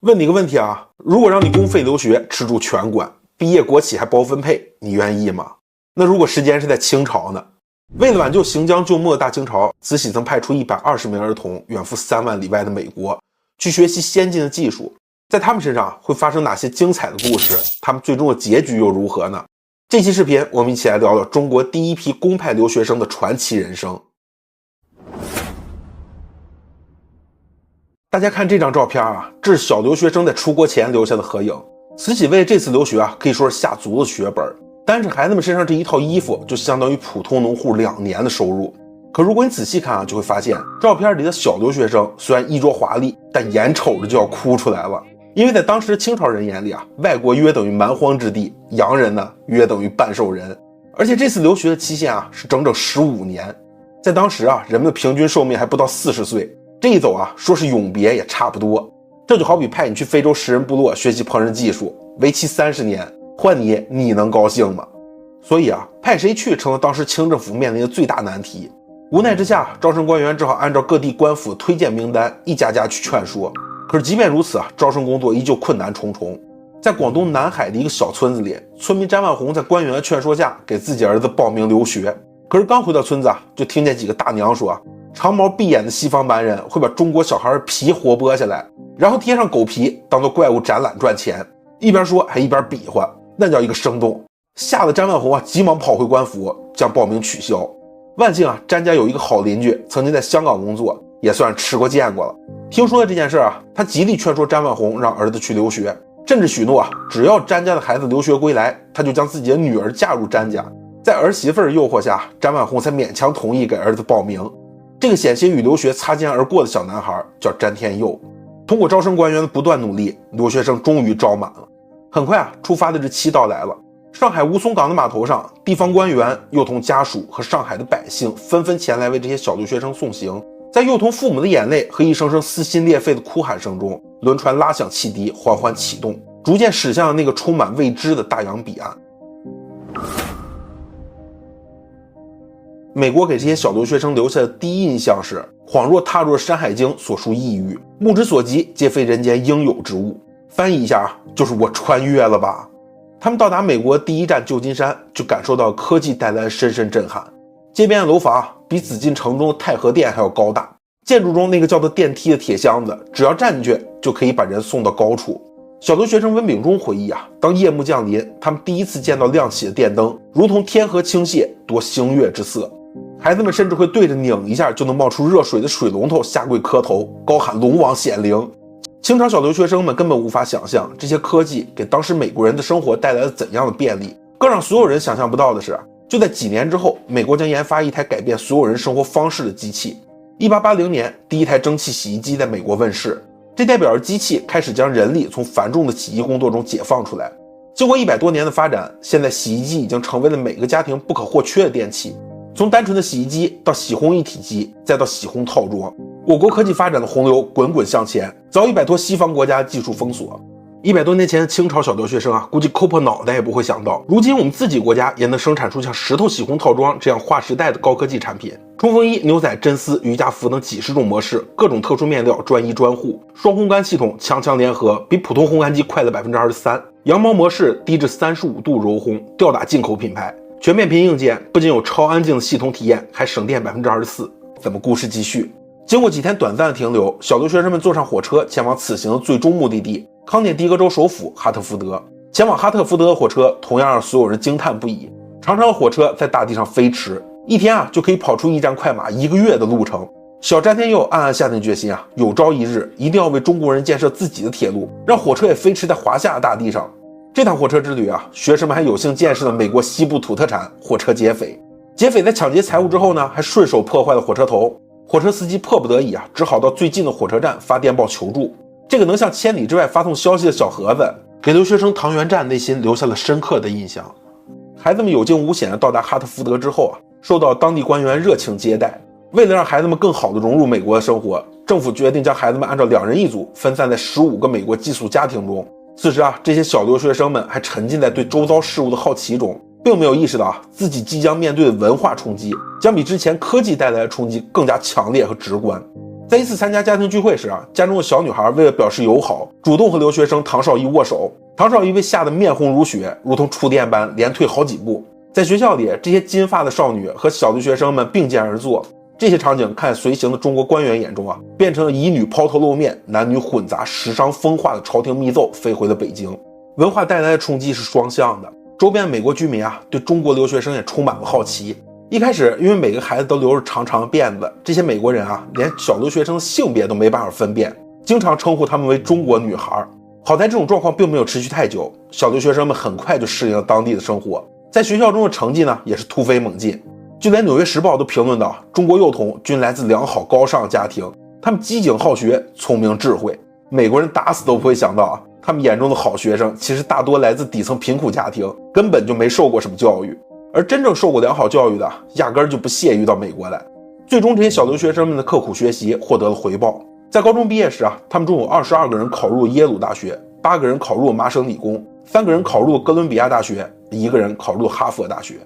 问你个问题啊，如果让你公费留学，吃住全管，毕业国企还包分配，你愿意吗？那如果时间是在清朝呢？为了挽救行将就木的大清朝，慈禧曾派出120名儿童远赴3万里外的美国，去学习先进的技术。在他们身上会发生哪些精彩的故事？他们最终的结局又如何呢？这期视频我们一起来聊聊中国第一批公派留学生的传奇人生。大家看这张照片啊，这是小留学生在出国前留下的合影。慈禧为这次留学啊，可以说是下足了血本，单是孩子们身上这一套衣服就相当于普通农户2年的收入。可如果你仔细看啊，就会发现照片里的小留学生虽然衣着华丽，但眼瞅着就要哭出来了。因为在当时清朝人眼里啊，外国约等于蛮荒之地，洋人呢约等于半兽人。而且这次留学的期限啊是整整15年，在当时啊，人们的平均寿命还不到40岁。这一走啊，说是永别也差不多。这就好比派你去非洲食人部落学习烹饪技术，为期30年，换你能高兴吗？所以啊，派谁去成了当时清政府面临的最大难题。无奈之下，招生官员只好按照各地官府推荐名单，一家家去劝说。可是即便如此啊，招生工作依旧困难重重。在广东南海的一个小村子里，村民詹万红在官员的劝说下，给自己儿子报名留学。可是刚回到村子啊，就听见几个大娘说，长毛碧眼的西方蛮人会把中国小孩皮活剥下来，然后贴上狗皮当做怪物展览赚钱。一边说还一边比划，那叫一个生动。吓得詹万红啊，急忙跑回官府将报名取消。万幸啊，詹家有一个好邻居，曾经在香港工作，也算是吃过见过了。听说了这件事啊，他极力劝说詹万红让儿子去留学，甚至许诺啊，只要詹家的孩子留学归来，他就将自己的女儿嫁入詹家。在儿媳妇的诱惑下，詹万红才勉强同意给儿子报名。这个险些与留学擦肩而过的小男孩叫詹天佑。通过招生官员的不断努力，留学生终于招满了。很快啊，出发的日期到来了。上海吴淞港的码头上，地方官员、幼童家属和上海的百姓纷纷前来为这些小留学生送行。在幼童父母的眼泪和一声声撕心裂肺的哭喊声中，轮船拉响汽笛，缓缓启动，逐渐驶向那个充满未知的大洋彼岸。美国给这些小留学生留下的第一印象是，恍若踏入了《山海经》所述异域，目之所及皆非人间应有之物。翻译一下，就是我穿越了吧。他们到达美国第一站旧金山，就感受到科技带来的深深震撼。街边的楼房比紫禁城中的太和殿还要高大，建筑中那个叫做电梯的铁箱子，只要站进去就可以把人送到高处。小留学生温炳忠回忆啊，当夜幕降临，他们第一次见到亮起的电灯，如同天河倾泻，夺星月之色。孩子们甚至会对着拧一下就能冒出热水的水龙头下跪磕头，高喊龙王显灵。清朝小留学生们根本无法想象这些科技给当时美国人的生活带来了怎样的便利。更让所有人想象不到的是，就在几年之后，美国将研发一台改变所有人生活方式的机器。1880年，第一台蒸汽洗衣机在美国问世，这代表着机器开始将人力从繁重的洗衣工作中解放出来。经过100多年的发展，现在洗衣机已经成为了每个家庭不可或缺的电器。从单纯的洗衣机到洗烘一体机，再到洗烘套装，我国科技发展的洪流滚滚向前，早已摆脱西方国家的技术封锁。100多年前的清朝小留学生啊，估计抠破脑袋也不会想到，如今我们自己国家也能生产出像石头洗烘套装这样划时代的高科技产品。冲锋衣、牛仔、真丝、瑜伽服等几十种模式，各种特殊面料专一专户，双烘干系统强强联合，比普通烘干机快了23%。羊毛模式低至35度柔烘，吊打进口品牌。全面屏硬件不仅有超安静的系统体验，还省电24%。怎么故事继续？经过几天短暂的停留，小留学生们坐上火车前往此行的最终目的地康涅狄格州首府哈特福德。前往哈特福德的火车同样让所有人惊叹不已。长长的火车在大地上飞驰，一天啊就可以跑出一站快马1个月的路程。小詹天佑暗暗下定决心啊，有朝一日一定要为中国人建设自己的铁路，让火车也飞驰在华夏的大地上。这趟火车之旅啊，学生们还有幸见识了美国西部土特产火车劫匪。劫匪在抢劫财物之后呢，还顺手破坏了火车头。火车司机迫不得已啊，只好到最近的火车站发电报求助。这个能向千里之外发送消息的小盒子，给留学生唐元战内心留下了深刻的印象。孩子们有惊无险地到达哈特福德之后啊，受到当地官员热情接待。为了让孩子们更好地融入美国的生活，政府决定将孩子们按照2人一组分散在15个美国寄宿家庭中。此时啊，这些小留学生们还沉浸在对周遭事物的好奇中，并没有意识到自己即将面对的文化冲击将比之前科技带来的冲击更加强烈和直观。在一次参加家庭聚会时家中的小女孩为了表示友好，主动和留学生唐少义握手。唐少义被吓得面红如血，如同触电般连退好几步。在学校里，这些金发的少女和小留学生们并肩而坐，这些场景看随行的中国官员眼中变成了以女抛头露面、男女混杂、时尚风化的朝廷密奏飞回了北京。文化带来的冲击是双向的，周边美国居民对中国留学生也充满了好奇。一开始，因为每个孩子都留着长长辫子，这些美国人连小留学生的性别都没办法分辨，经常称呼他们为中国女孩。好在这种状况并没有持续太久，小留学生们很快就适应了当地的生活，在学校中的成绩也是突飞猛进。就连《纽约时报》都评论到，中国幼童均来自良好高尚家庭，他们机警好学，聪明智慧。美国人打死都不会想到他们眼中的好学生其实大多来自底层贫苦家庭，根本就没受过什么教育。而真正受过良好教育的，压根儿就不屑于到美国来。最终，这些小留学生们的刻苦学习获得了回报。在高中毕业时他们中有22个人考入耶鲁大学，8个人考入麻省理工，3个人考入哥伦比亚大学，1个人考入哈佛大学。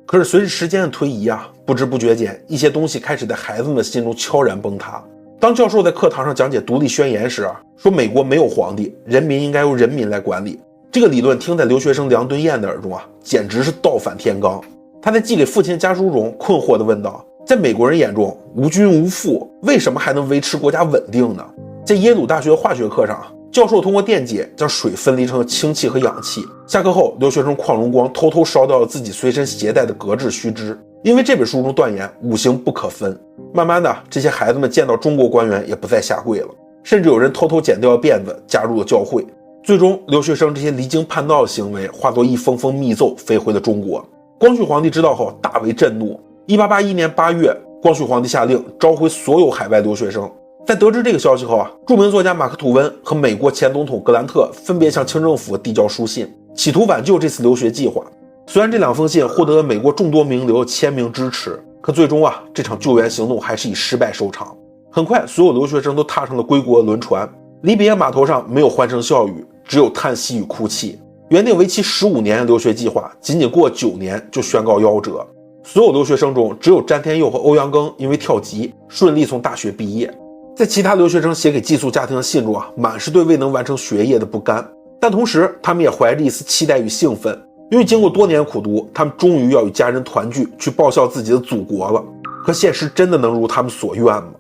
可是随着时间的推移不知不觉间，一些东西开始在孩子们心中悄然崩塌。当教授在课堂上讲解独立宣言时说美国没有皇帝，人民应该由人民来管理。这个理论听在留学生梁敦彦的耳中简直是倒反天罡。他在寄给父亲的家书中困惑地问道，在美国人眼中，无君无父为什么还能维持国家稳定呢？在耶鲁大学化学课上，教授通过电解将水分离成了氢气和氧气。下课后，留学生邝荣光偷偷烧掉了自己随身携带的革质须知，因为这本书中断言五行不可分。慢慢的，这些孩子们见到中国官员也不再下跪了，甚至有人偷偷剪掉了辫子加入了教会。最终，留学生这些离经叛道的行为化作一封封密奏飞回了中国。光绪皇帝知道后大为震怒。1881年8月，光绪皇帝下令召回所有海外留学生。在得知这个消息后著名作家马克吐温和美国前总统格兰特分别向清政府递交书信，企图挽救这次留学计划。虽然这2封信获得了美国众多名流签名支持，可最终这场救援行动还是以失败收场。很快，所有留学生都踏上了归国的轮船，离别码头上没有欢声笑语，只有叹息与哭泣。原定为期15年的留学计划，仅仅过9年就宣告夭折。所有留学生中，只有詹天佑和欧阳庚因为跳级顺利从大学毕业。在其他留学生写给寄宿家庭的信中满是对未能完成学业的不甘，但同时他们也怀着一丝期待与兴奋，因为经过多年苦读，他们终于要与家人团聚，去报效自己的祖国了。可现实真的能如他们所愿吗？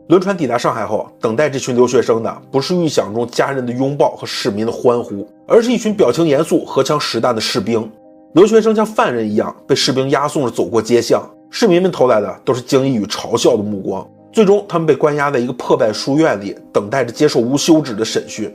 轮船抵达上海后，等待这群留学生的不是预想中家人的拥抱和市民的欢呼，而是一群表情严肃、荷枪实弹的士兵。留学生像犯人一样被士兵押送着走过街巷，市民们投来的都是惊异与嘲笑的目光。最终，他们被关押在一个破败书院里，等待着接受无休止的审讯。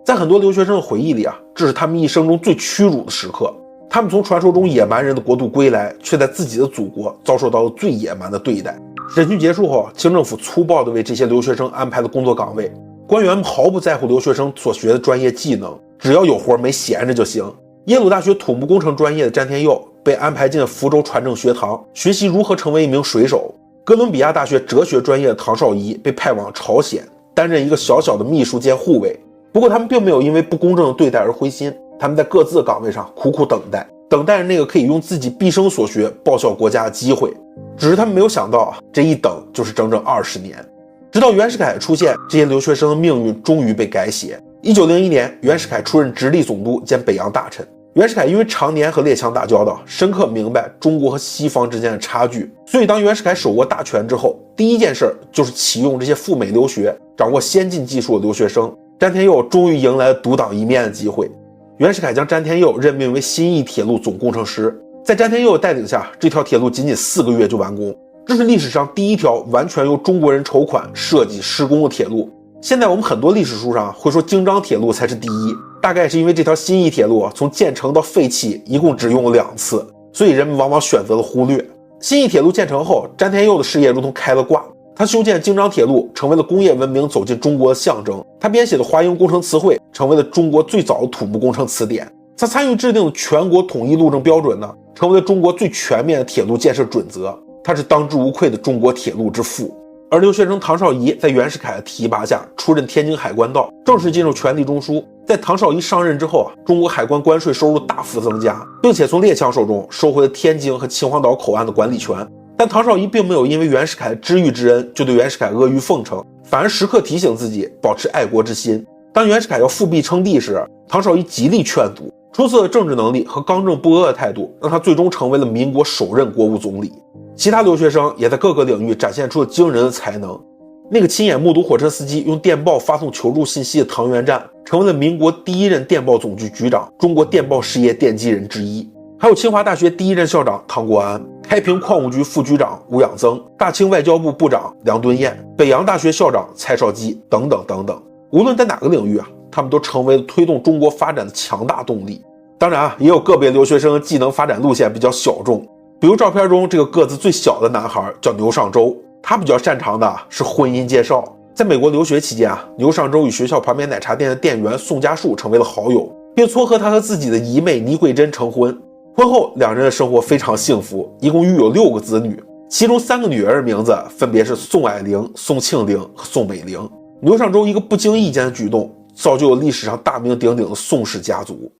在很多留学生的回忆里这是他们一生中最屈辱的时刻。他们从传说中野蛮人的国度归来，却在自己的祖国遭受到了最野蛮的对待。审讯结束后，清政府粗暴地为这些留学生安排了工作岗位，官员们毫不在乎留学生所学的专业技能，只要有活没闲着就行。耶鲁大学土木工程专业的詹天佑被安排进了福州船政学堂，学习如何成为一名水手。哥伦比亚大学哲学专业的唐绍仪被派往朝鲜，担任一个小小的秘书兼护卫。不过他们并没有因为不公正的对待而灰心，他们在各自的岗位上苦苦等待，等待着那个可以用自己毕生所学报效国家的机会。只是他们没有想到这一等就是整整20年。直到袁世凯出现，这些留学生的命运终于被改写。1901年，袁世凯出任直隶总督兼北洋大臣。袁世凯因为常年和列强打交道，深刻明白中国和西方之间的差距，所以当袁世凯手握大权之后，第一件事就是启用这些赴美留学、掌握先进技术的留学生。詹天佑终于迎来了独当一面的机会。袁世凯将詹天佑任命为新义铁路总工程师，在詹天佑的带领下，这条铁路仅仅4个月就完工，这是历史上第一条完全由中国人筹款设计施工的铁路。现在我们很多历史书上会说京张铁路才是第一，大概是因为这条新义铁路从建成到废弃一共只用了2次，所以人们往往选择了忽略。新义铁路建成后，詹天佑的事业如同开了挂，他修建京张铁路成为了工业文明走进中国的象征，他编写的华英工程词汇成为了中国最早的土木工程词典，他参与制定的全国统一路政标准呢，成为了中国最全面的铁路建设准则，他是当之无愧的中国铁路之父。而留学生唐绍仪在袁世凯的提拔下出任天津海关道，正式进入权力中枢。在唐绍仪上任之后中国海关关税收入大幅增加，并且从列强手中收回了天津和秦皇岛口岸的管理权。但唐绍仪并没有因为袁世凯知遇之恩就对袁世凯阿谀奉承，反而时刻提醒自己保持爱国之心。当袁世凯要复辟称帝时，唐绍仪极力劝阻，出色的政治能力和刚正不阿的态度让他最终成为了民国首任国务总理。其他留学生也在各个领域展现出了惊人的才能。那个亲眼目睹火车司机用电报发送求助信息的唐元战，成为了民国第一任电报总局局长，中国电报事业奠基人之一。还有清华大学第一任校长唐国安，开平矿务局副局长吴养增，大清外交部部长梁敦彦，北洋大学校长蔡少基等等等等。无论在哪个领域他们都成为了推动中国发展的强大动力。当然也有个别留学生技能发展路线比较小众，比如照片中这个个子最小的男孩叫牛尚周，他比较擅长的是婚姻介绍。在美国留学期间牛尚周与学校旁边奶茶店的店员宋家树成为了好友，并撮合他和自己的姨妹倪桂珍成婚。婚后两人的生活非常幸福，一共育有6个子女，其中3个女儿的名字分别是宋霭龄、宋庆龄和宋美龄。牛尚周一个不经意间的举动造就了历史上大名鼎鼎的宋氏家族。